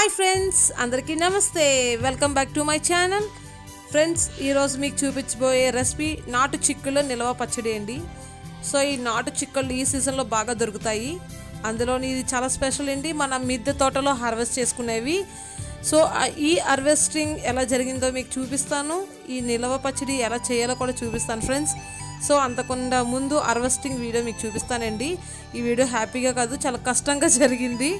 Hi friends, అందరికీ నమస్తే. Welcome back to my channel. Friends, ఈరోజు మీకు చూపించబోయే రెసిపీ నాటు చిక్కుళ్ళ నిల్వ పచ్చడి అండి. సో ఈ నాటు చిక్కుళ్ళు ఈ సీజన్లో బాగా దొరుకుతాయి. అందులోని ఇది చాలా స్పెషల్ అండి. మన మిద్దె తోటలో హార్వెస్ట్ చేసుకునేవి. సో ఈ హార్వెస్టింగ్ ఎలా జరిగిందో మీకు చూపిస్తాను. ఈ నిల్వ పచ్చడి ఎలా చేయాలో కూడా చూపిస్తాను ఫ్రెండ్స్. సో అంతకుండా ముందు హార్వెస్టింగ్ వీడియో మీకు చూపిస్తానండి. ఈ వీడియో హ్యాపీగా కాదు, చాలా కష్టంగా జరిగింది.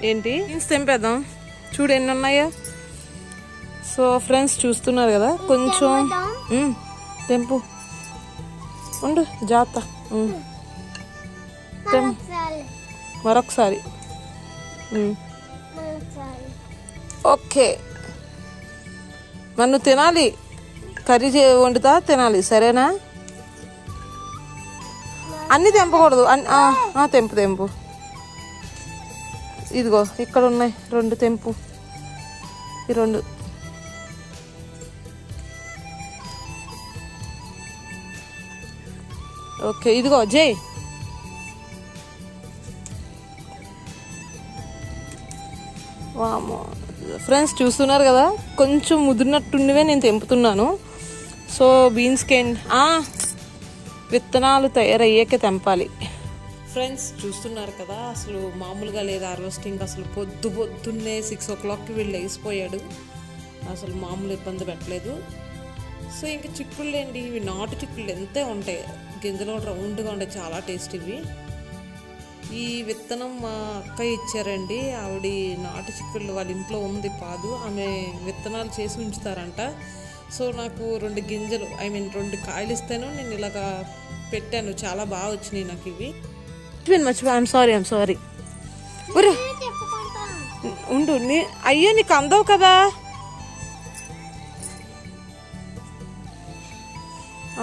ఏంటి తెంపేద్దాం, చూడు ఎన్ని ఉన్నాయో. సో ఫ్రెండ్స్ చూస్తున్నారు కదా, కొంచెం తెంపు ఉండు, జాగ్రత్త. మరొకసారి ఓకే. నన్ను తినాలి, కర్రీ వండుతా తినాలి, సరేనా? అన్నీ తెంపకూడదు, తెంపు తెంపు. ఇదిగో ఇక్కడ ఉన్నాయి 2, తెంపు. ఈ 2 ఓకే. ఇదిగో జై, వామో ఫ్రెండ్స్ చూస్తున్నారు కదా, కొంచెం ముదిరినట్టుండివే నేను తెంపుతున్నాను. సో బీన్స్కి విత్తనాలు తయారయ్యాకే తెంపాలి. ఫ్రెండ్స్ చూస్తున్నారు కదా, అసలు మామూలుగా లేదు హార్వెస్టింగ్. అసలు పొద్దున్నే 6 o'clockకి వీళ్ళు వేసిపోయాడు. అసలు మామూలు ఇబ్బంది పెట్టలేదు. సో ఇంకా చిక్కుళ్ళు ఏంటి, ఇవి నాటు చిక్కుళ్ళు ఎంతే ఉంటాయి, గింజలు రౌండ్గా ఉంటాయి, చాలా టేస్ట్ ఇవి. ఈ విత్తనం మా అక్క ఇచ్చారండి. ఆవిడ నాటు చిక్కుళ్ళు వాళ్ళ ఇంట్లో ఉంది పాదు, ఆమె విత్తనాలు చేసి ఉంచుతారంట. సో నాకు 2 గింజలు 2 కాయలు ఇస్తాను, నేను ఇలాగా పెట్టాను. చాలా బాగా వచ్చినాయి నాకు ఇవి. మర్చిపోయా, ఐఎమ్ సారీ. ఉండు, అయ్యో నీకు అందవు కదా.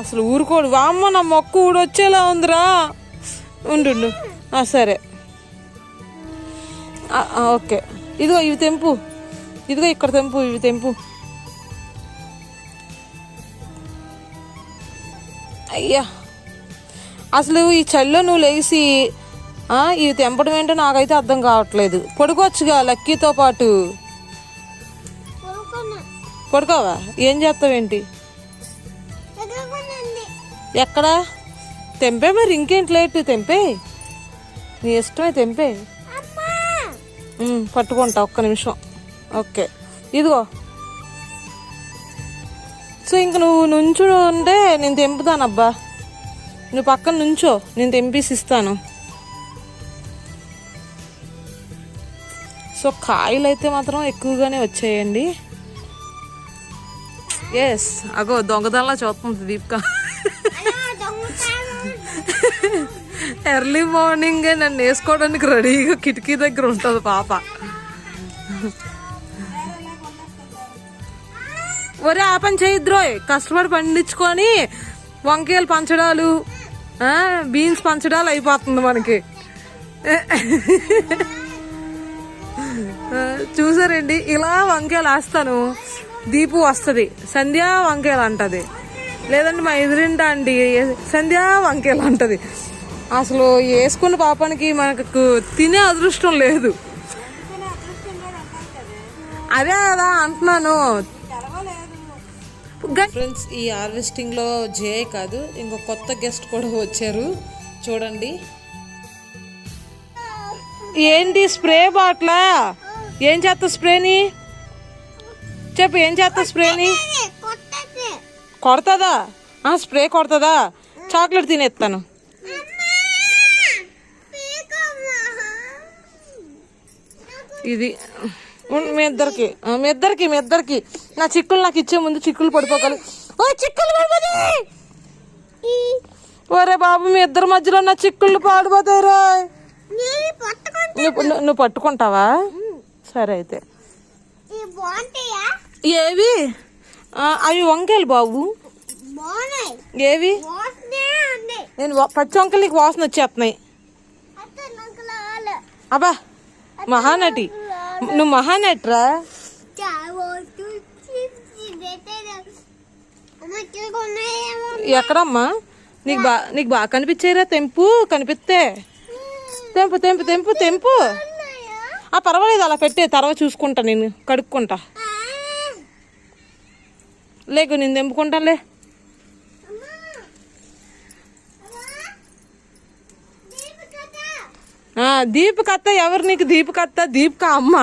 అసలు ఊరుకోడు. వామ్మ, నా మొక్క ఊడొచ్చేలా ఉందిరా. ఉండు, సరే ఓకే. ఇదిగో ఇవి తెంపు, ఇదిగో ఇక్కడ తెంపు, ఇవి తెంపు. అయ్యా, అసలు ఈ చలిలో నువ్వు లేచి ఇవి తెంపడం ఏంటో నాకైతే అర్థం కావట్లేదు. పడుకోవచ్చుగా లక్కీతో పాటు. పడుకోవా? ఏం చేస్తావేంటి? ఎక్కడా తెంపే, మరి ఇంకేంటి లేట్, తెంపే, నీ ఇష్టమే, తెంపే. పట్టుకుంటా, ఒక్క నిమిషం. ఓకే, ఇదిగో. సో ఇంక నువ్వు నుంచు ఉంటే నేను తెంపుతానబ్బా. నువ్వు పక్కన నుంచో, నేను తెంపేసి ఇస్తాను. సో కాయలు అయితే మాత్రం ఎక్కువగానే వచ్చాయండి. ఎస్, అగో దొంగదల్లా చూస్తుంది దీపిక. ఎర్లీ మార్నింగ్ నన్ను వేసుకోవడానికి రెడీగా కిటికీ దగ్గర ఉంటుంది పాప. ఒరే ఆ పని చేయద్రోయ్, కష్టపడి పండించుకొని వంకాయలు పంచడాలు, బీన్స్ పంచడాలు అయిపోతుంది మనకి. చూసారండి, ఇలా వంకాయలు వేస్తాను. దీపు వస్తుంది, సంధ్య వంకాయలు అంటది. లేదంటే మా ఎదురింటా అండి సంధ్య వంకాయలు అంటది. అసలు వేసుకున్న పాపానికి మనకు తినే అదృష్టం లేదు. అదే కదా అంటున్నాను. ఫ్రెండ్స్, ఈ హార్వెస్టింగ్ లో జే కాదు, ఇంకో కొత్త గెస్ట్ కూడా వచ్చారు. చూడండి, ఏంటి స్ప్రే బాట్లా? ఏం చేస్తా స్ప్రేని? చెప్పు, ఏం చేస్తా స్ప్రేని? కొడతాదా? స్ప్రే కొడతాదా? చాక్లెట్ తినేస్తాను. ఇది మీ ఇద్దరికి నా చిక్కులు నాకు ఇచ్చే ముందు చిక్కులు పడిపోగలి. ఓ చిక్కులు పడిపోతాయి. ఒరే బాబు, మీ ఇద్దరి మధ్యలో నా చిక్కుళ్ళు పాడిపోతాయిరా. నువ్వు పట్టుకుంటావా? సరే అయితే. ఏవి అవి వంకాయలు బాబు? ఏవి? నేను పచ్చి వంకాయలు నీకు వాసన వచ్చేస్తున్నాయి. అబ్బా మహానటి, నువ్వు మహానట్రా. ఎక్కడమ్మా? నీకు బాగా కనిపించారా? తెంపు, కనిపిస్తే తెంపు తెంపు తెంపు తెంపు. పర్వాలేదు, అలా పెట్టే, తర్వాత చూసుకుంటా, నేను కడుక్కుంటా. లేకు నేను తెంపుకుంటానులే. దీపికత్త ఎవరు నీకు? దీపికత్త దీపిక అమ్మ.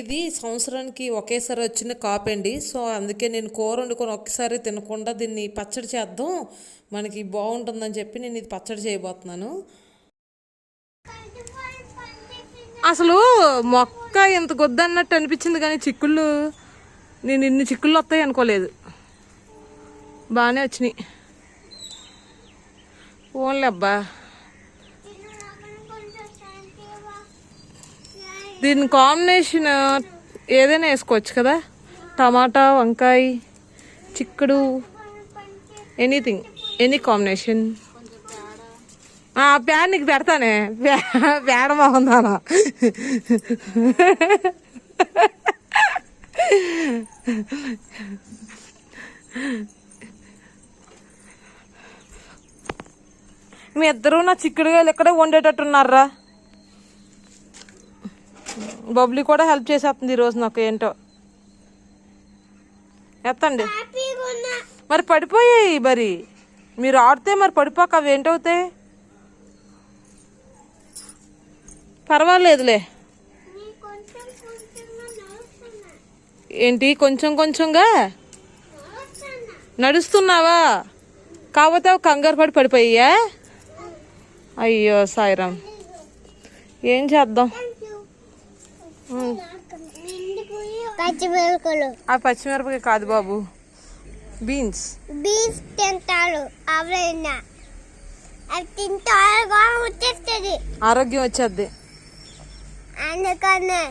ఇది సంవత్సరానికి ఒకేసారి వచ్చిన కాపండి. సో అందుకే నేను కూర వండుకొని ఒక్కసారి తినకుండా దీన్ని పచ్చడి చేద్దాం, మనకి బాగుంటుందని చెప్పి నేను ఇది పచ్చడి చేయబోతున్నాను. అసలు మొక్క ఇంత గొద్దన్నట్టు అనిపించింది, కానీ చిక్కుళ్ళు నేను ఇన్ని చిక్కుళ్ళు వస్తాయి అనుకోలేదు. బాగానే వచ్చినాయి. ఓన్లే అబ్బా, దీని కాంబినేషన్ ఏదైనా వేసుకోవచ్చు కదా, టమాటా, వంకాయ, చిక్కుడు, ఎనీథింగ్, ఎనీ కాంబినేషన్. ప్యాన్ నీకు పెడతానే, పేడ బాగుందానా. మీ ఇద్దరు నా చిక్కుడుగాయలు ఎక్కడే వండేటట్టున్నారా. బబ్లీ కూడా హెల్ప్ చేసేస్తుంది ఈరోజు నాకు. ఏంటో ఎత్తండి. మరి పడిపోయాయి, మరి మీరు ఆడితే మరి పడిపోక అవి ఏంటవుతాయి? పర్వాలేదులే. ఏంటి కొంచెం కొంచెంగా నడుస్తున్నావా? కాకపోతే కంగారు పడి పడిపోయా. అయ్యో సాయిరామ్, ఏం చేద్దాం. ఆ పచ్చిమిరపకాయ కాదు బాబు, బీన్స్. బీన్స్ తింటారు, ఆరోగ్యం వచ్చేది. అందుకనే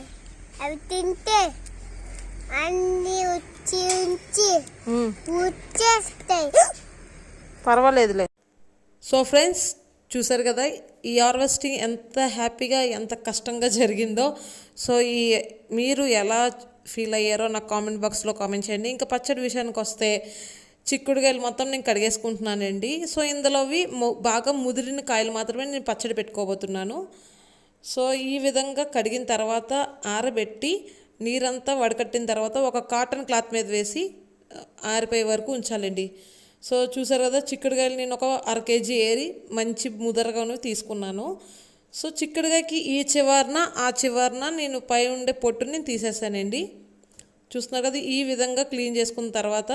అవి తింటే అన్ని వచ్చేస్తాయి. పర్వాలేదులే. సో ఫ్రెండ్స్, చూసారు కదా ఈ హార్వెస్టింగ్ ఎంత హ్యాపీగా, ఎంత కష్టంగా జరిగిందో. సో మీరు ఎలా ఫీల్ అయ్యారో నాకు కామెంట్ బాక్స్లో కామెంట్ చేయండి. ఇంకా పచ్చడి విషయానికి వస్తే చిక్కుడుకాయలు మొత్తం నేను కడిగేసుకుంటున్నానండి. సో ఇందులోవి బాగా ముదిరిన కాయలు మాత్రమే నేను పచ్చడి పెట్టుకోబోతున్నాను. సో ఈ విధంగా కడిగిన తర్వాత ఆరబెట్టి నీరంతా వడకట్టిన తర్వాత ఒక కాటన్ క్లాత్ మీద వేసి ఆరిపోయే వరకు ఉంచాలండి. సో చూసారు కదా, చిక్కుడుకాయలు నేను ఒక 1/2 kg ఏరి మంచి ముదరగాను తీసుకున్నాను. సో చిక్కుడుకాయకి ఈ చివరన ఆ చివరన నేను పై ఉండే పొట్టుని తీసేసానండి. చూస్తున్నారు కదా, ఈ విధంగా క్లీన్ చేసుకున్న తర్వాత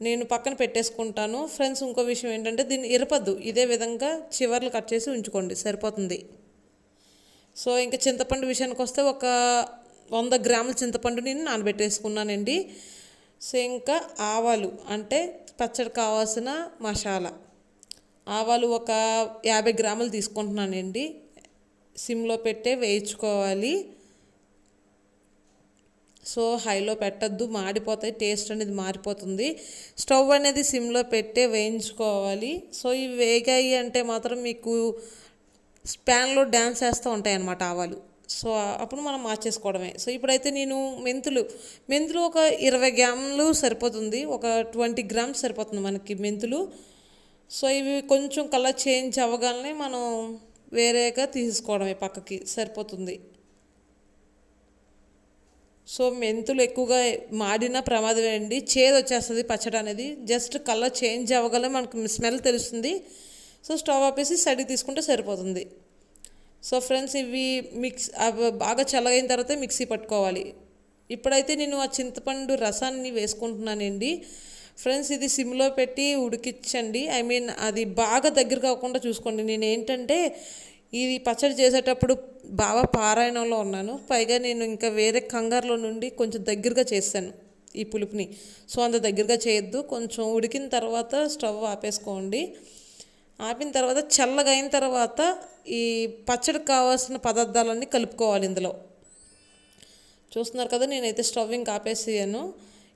నేను పక్కన పెట్టేసుకుంటాను. ఫ్రెండ్స్, ఇంకో విషయం ఏంటంటే దీన్ని ఇరపద్దు, ఇదే విధంగా చివర్లు కట్ చేసి ఉంచుకోండి, సరిపోతుంది. సో ఇంకా చింతపండు విషయానికి వస్తే ఒక 100 గ్రాముల చింతపండు నేను నానబెట్టేసుకున్నానండి. సో ఇంకా ఆవాలు, అంటే పచ్చడి కావాల్సిన మసాలా ఆవాలు ఒక 50 గ్రాములు తీసుకుంటున్నానండి. సిమ్లో పెట్టే వేయించుకోవాలి. సో హైలో పెట్టద్దు, మాడిపోతాయి, టేస్ట్ అనేది మారిపోతుంది. స్టవ్ అనేది సిమ్లో పెట్టే వేయించుకోవాలి. సో ఇవి వేగాయి అంటే మాత్రం మీకు ప్యాన్లో డ్యాన్స్ వేస్తూ ఉంటాయి అన్నమాట ఆవాలు. సో అప్పుడు మనం మార్చేసుకోవడమే. సో ఇప్పుడైతే నేను మెంతులు ఒక 20 గ్రాములు సరిపోతుంది, ఒక 20 గ్రామ్స్ సరిపోతుంది మనకి మెంతులు. సో ఇవి కొంచెం కలర్ చేంజ్ అవ్వగానే మనం వేరేగా తీసుకోవడమే, పక్కకి సరిపోతుంది. సో మెంతులు ఎక్కువగా మాడిన ప్రమాదమే అండి, చేదు వచ్చేస్తుంది పచ్చడి అనేది. జస్ట్ కలర్ చేంజ్ అవ్వగానే మనకు స్మెల్ తెలుస్తుంది. సో స్టవ్ ఆపేసి సైడ్కి తీసుకుంటే సరిపోతుంది. సో ఫ్రెండ్స్, ఇవి బాగా చల్లగైన తర్వాత మిక్సీ పట్టుకోవాలి. ఇప్పుడైతే నేను ఆ చింతపండు రసాన్ని వేసుకుంటున్నానండి. ఫ్రెండ్స్, ఇది సిమ్లో పెట్టి ఉడికించండి. అది బాగా దగ్గర కాకుండా చూసుకోండి. నేను ఏంటంటే ఇది పచ్చడి చేసేటప్పుడు బాగా పారాయణంలో ఉన్నాను, పైగా నేను ఇంకా వేరే కంగారులో నుండి కొంచెం దగ్గరగా చేశాను ఈ పులుపుని. సో అంత దగ్గరగా చేయొద్దు, కొంచెం ఉడికిన తర్వాత స్టవ్ ఆపేసుకోండి. ఆపిన తర్వాత చల్లగా అయిన తర్వాత ఈ పచ్చడికి కావాల్సిన పదార్థాలన్నీ కలుపుకోవాలి ఇందులో. చూస్తున్నారు కదా, నేనైతే స్టవ్ ఇంకా ఆపేసాను.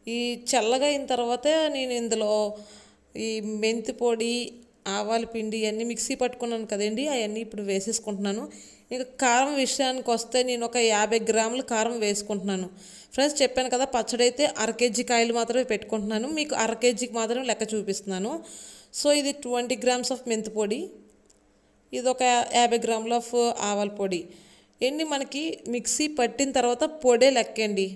ఈ చల్లగా అయిన తర్వాత నేను ఇందులో ఈ మెంతి పొడి, ఆవాల పిండి ఇవన్నీ మిక్సీ పట్టుకున్నాను కదండి, అవన్నీ ఇప్పుడు వేసేసుకుంటున్నాను. ఇంకా కారం విషయానికి వస్తే నేను ఒక 50 గ్రాముల కారం వేసుకుంటున్నాను. ఫ్రెండ్స్, చెప్పాను కదా పచ్చడి అయితే 1/2 kg కాయలు మాత్రమే పెట్టుకుంటున్నాను, మీకు 1/2 kgకి మాత్రమే లెక్క చూపిస్తున్నాను. సో ఇది 20 గ్రామ్స్ ఆఫ్ మెంతి పొడి, ఇది ఒక 50 గ్రాముల ఆఫ్ ఆవాల పొడి. ఎన్ని మనకి మిక్సీ పట్టిన తర్వాత పొడే లెక్కండి,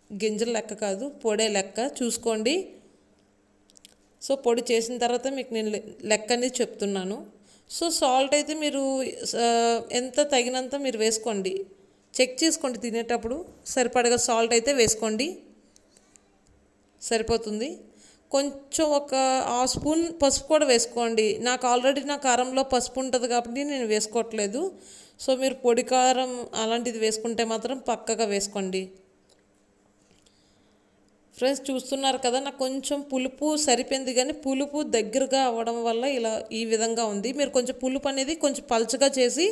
గింజల లెక్క కాదు, పొడే లెక్క చూసుకోండి. సో పొడి చేసిన తర్వాత మీకు నేను లెక్క అనేది చెప్తున్నాను. సో సాల్ట్ అయితే మీరు ఎంత తగినంత మీరు వేసుకోండి, చెక్ చేసుకోండి తినేటప్పుడు. సరిపడగా సాల్ట్ అయితే వేసుకోండి, సరిపోతుంది. కొంచెం ఒక 1/2 స్పూన్ పసుపు కూడా వేసుకోండి. నాకు ఆల్రెడీ నా కారంలో పసుపు ఉంటుంది కాబట్టి నేను వేసుకోవట్లేదు. సో మీరు పొడి కారం అలాంటిది వేసుకుంటే మాత్రం పక్కగా వేసుకోండి. ఫ్రెండ్స్ చూస్తున్నారు కదా, నాకు కొంచెం పులుపు సరిపోయింది, కానీ పులుపు దగ్గరగా అవ్వడం వల్ల ఇలా ఈ విధంగా ఉంది. మీరు కొంచెం పులుపు అనేది కొంచెం పలుచగా చేసి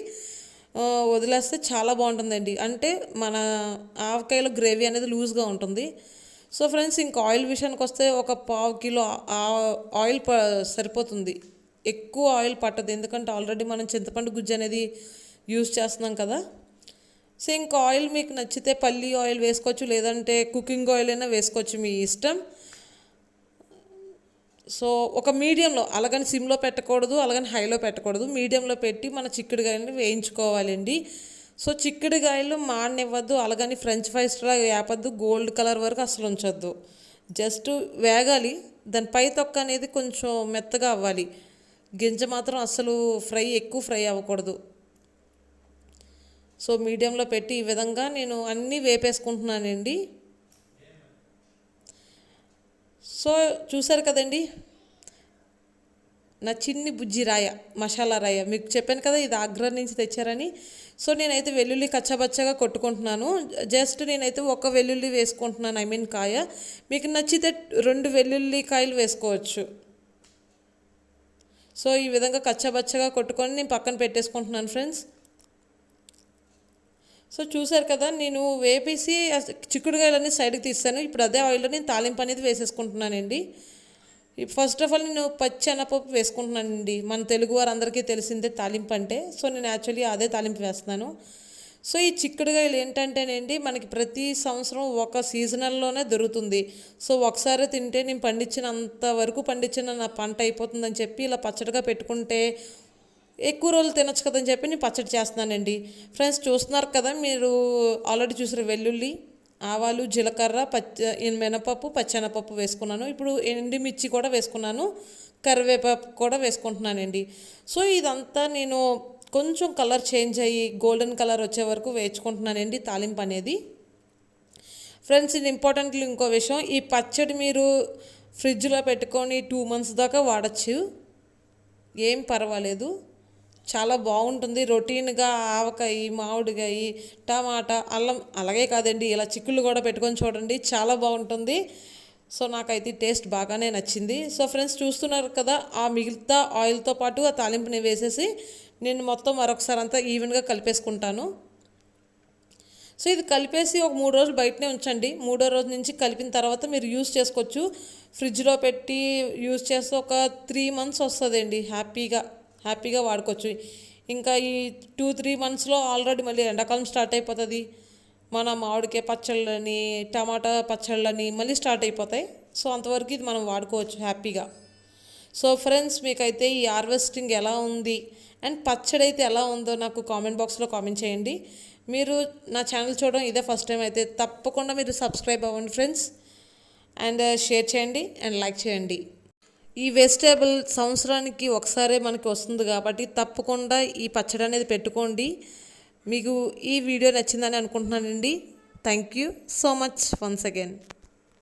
వదిలేస్తే చాలా బాగుంటుందండి. అంటే మన ఆవకాయలో గ్రేవీ అనేది లూజ్గా ఉంటుంది. సో ఫ్రెండ్స్, ఇంకా ఆయిల్ విషయానికి వస్తే ఒక 1/2 కిలో ఆయిల్ సరిపోతుంది. ఎక్కువ ఆయిల్ పట్టదు, ఎందుకంటే ఆల్రెడీ మనం చింతపండు గుజ్జు అనేది యూజ్ చేస్తున్నాం కదా. సో ఇంకా ఆయిల్ మీకు నచ్చితే పల్లి ఆయిల్ వేసుకోవచ్చు, లేదంటే కుకింగ్ ఆయిల్ అయినా వేసుకోవచ్చు, మీ ఇష్టం. సో ఒక మీడియంలో, అలాగని సిమ్లో పెట్టకూడదు, అలాగని హైలో పెట్టకూడదు, మీడియంలో పెట్టి మన చిక్కుడుకాయలని వేయించుకోవాలండి. సో చిక్కుడుకాయలు మాడనివ్వద్దు, అలాగని ఫ్రెంచ్ ఫ్రైస్ వేపద్దు, గోల్డ్ కలర్ వరకు అసలు ఉంచొద్దు. జస్ట్ వేగాలి, దాని పై తొక్క అనేది కొంచెం మెత్తగా అవ్వాలి, గింజ మాత్రం అసలు ఎక్కువ ఫ్రై అవ్వకూడదు. సో మీడియంలో పెట్టి ఈ విధంగా నేను అన్నీ వేపేసుకుంటున్నానండి. సో చూసారు కదండి, నా చిన్ని బుజ్జి రాయ, మసాలా రాయ. మీకు చెప్పాను కదా ఇది ఆగ్రా నుంచి తెచ్చారని. సో నేనైతే వెల్లుల్లి కచ్చబచ్చగా కొట్టుకుంటున్నాను. జస్ట్ నేనైతే ఒక వెల్లుల్లి వేసుకుంటున్నాను, కాయ. మీకు నచ్చితే 2 వెల్లుల్లి కాయలు వేసుకోవచ్చు. సో ఈ విధంగా కచ్చబచ్చగా కొట్టుకొని నేను పక్కన పెట్టేసుకుంటున్నాను ఫ్రెండ్స్. సో చూసారు కదా, నేను వేపేసి చిక్కుడుకాయలన్నీ సైడ్కి తీస్తాను. ఇప్పుడు అదే ఆయిల్లో నేను తాలింపు అనేది వేసేసుకుంటున్నానండి. ఫస్ట్ ఆఫ్ ఆల్ నేను పచ్చెనపప్పు వేసుకుంటున్నానండి. మన తెలుగు వారందరికీ తెలిసిందే తాలింపు అంటే. సో నేను యాక్చువల్లీ అదే తాలింపు వేస్తున్నాను. సో ఈ చిక్కుడుకాయలు ఏంటంటేనండి, మనకి ప్రతి సంవత్సరం ఒక సీజనల్లోనే దొరుకుతుంది. సో ఒకసారి తింటే నేను పండించినంత వరకు పండించిన నా పంట అయిపోతుందని చెప్పి ఇలా పచ్చడిగా పెట్టుకుంటే ఎక్కువ రోజులు తినొచ్చు కదని చెప్పి నేను పచ్చడి చేస్తున్నానండి. ఫ్రెండ్స్ చూస్తున్నారు కదా, మీరు ఆల్రెడీ చూసారు, వెల్లుల్లి, ఆవాలు, జీలకర్ర, మినపప్పు, పచ్చెనపప్పు వేసుకున్నాను. ఇప్పుడు ఎండుమిర్చి కూడా వేసుకున్నాను, కరివేపాకు కూడా వేసుకుంటున్నానండి. సో ఇదంతా నేను కొంచెం కలర్ చేంజ్ అయ్యి గోల్డెన్ కలర్ వచ్చే వరకు వేయించుకుంటున్నానండి తాలింపు అనేది. ఫ్రెండ్స్ ఇది ఇంపార్టెంట్లీ ఇంకో విషయం, ఈ పచ్చడి మీరు ఫ్రిడ్జ్లో పెట్టుకొని 2 months దాకా వాడచ్చు, ఏం పర్వాలేదు, చాలా బాగుంటుంది. రొటీన్గా ఆవకాయ, మామిడికాయ, టమాటా, అల్లం, అలాగే కాదండి ఇలా చిక్కుళ్ళు కూడా పెట్టుకొని చూడండి, చాలా బాగుంటుంది. సో నాకైతే టేస్ట్ బాగానే నచ్చింది. సో ఫ్రెండ్స్ చూస్తున్నారు కదా, ఆ మిగతా ఆయిల్తో పాటు ఆ తాలింపుని వేసేసి నేను మొత్తం మరొకసారి అంతా ఈవెన్గా కలిపేసుకుంటాను. సో ఇది కలిపేసి ఒక 3 రోజులు బయటనే ఉంచండి. 3వ రోజు నుంచి కలిపిన తర్వాత మీరు యూస్ చేసుకోవచ్చు. ఫ్రిడ్జ్లో పెట్టి యూస్ చేస్తే ఒక 3 months వస్తుందండి, హ్యాపీగా వాడుకోవచ్చు. ఇంకా ఈ 2-3 monthsలో ఆల్రెడీ మళ్ళీ ఎండాకాలం స్టార్ట్ అయిపోతుంది. మన మామిడికాయ పచ్చళ్ళని, టమాటా పచ్చళ్ళని మళ్ళీ స్టార్ట్ అయిపోతాయి. సో అంతవరకు ఇది మనం వాడుకోవచ్చు హ్యాపీగా. సో ఫ్రెండ్స్ మీకైతే ఈ హార్వెస్టింగ్ ఎలా ఉంది అండ్ పచ్చడి అయితే ఎలా ఉందో నాకు కామెంట్ బాక్స్లో కామెంట్ చేయండి. మీరు నా ఛానల్ చూడడం ఇదే ఫస్ట్ టైం అయితే తప్పకుండా మీరు సబ్స్క్రైబ్ అవ్వండి ఫ్రెండ్స్, అండ్ షేర్ చేయండి అండ్ లైక్ చేయండి. ఈ వెజిటేబుల్ సంవత్సరానికి ఒకసారే మనకి వస్తుంది కాబట్టి తప్పకుండా ఈ పచ్చడి అనేది పెట్టుకోండి. మీకు ఈ వీడియో నచ్చిందని అనుకుంటున్నానండి. Thank you so much once again.